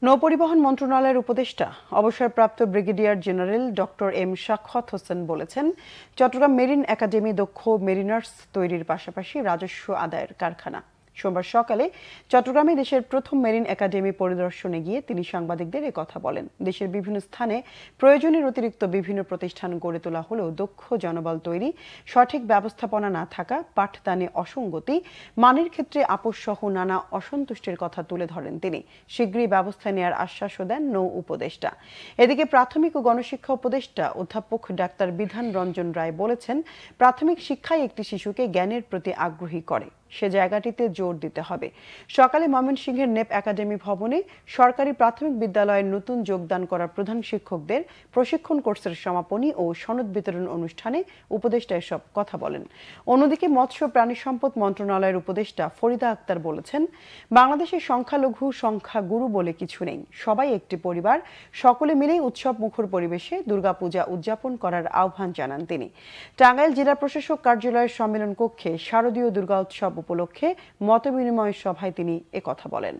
নৌপরিবহন মন্ত্রণালয়ের উপদেষ্টা অবসরপ্রাপ্ত brigadier general doctor M Shakhawat Hossain বলেছেন, চট্টগ্রাম মেরিন একাডেমি দক্ষ মেরিনার্স তৈরির পাশাপাশি রাজস্ব আদায়ের কারখানা। সোমবার সকালে চট্টগ্রামে দেশের প্রথম মেরিন একাডেমি পরিদর্শনে গিয়ে তিনি সাংবাদিকদের কথা বলেন। দেশের বিভিন্ন স্থানে প্রয়োজনের অতিরিক্ত বিভিন্ন প্রতিষ্ঠান গড়ে তোলা হলেও দক্ষ জনবল তৈরি, সঠিক ব্যবস্থাপনা না থাকা, পাঠদানে অসঙ্গতি, মানের ক্ষেত্রে আপোষ সহ নানা অসন্তুষ্টির কথা তুলে ধরেন তিনি। শীঘ্রই ব্যবস্থা নেওয়ার আশ্বাসও দেন নৌ উপদেষ্টা। এদিকে প্রাথমিক ও গণশিক্ষা উপদেষ্টা অধ্যাপক ডাক্তার বিধান রঞ্জন রায় বলেছেন, প্রাথমিক শিক্ষাই একটি শিশুকে জ্ঞানের প্রতি আগ্রহী করে, সে জায়গাটিতে জোর দিতে হবে। সকালে ময়মনসিংহের নেপ একাডেমি ভবনে সরকারি প্রাথমিক বিদ্যালয়ের নতুন যোগদান করা প্রধান শিক্ষকদের প্রশিক্ষণ কোর্সের সমাপনী ও সনদ বিতরণ অনুষ্ঠানে উপদেষ্টা এসব কথা বলেন। অন্যদিকে মৎস্য প্রাণী সম্পদ মন্ত্রণালয়ের উপদেষ্টা ফরিদা আক্তার বলেছেন, বাংলাদেশের সংখ্যালঘু সংখ্যাগুরু বলে কিছু নেই, সবাই একটি পরিবার, সকলে মিলেই উৎসব মুখর পরিবেশে দুর্গাপূজা উদযাপন করার আহ্বান জানান তিনি। টাঙ্গাইল জেলা প্রশাসক কার্যালয়ের সম্মেলন কক্ষে শারদীয় দুর্গা উৎসব উপলক্ষে মতবিনিময় সভায় তিনি একথা বলেন।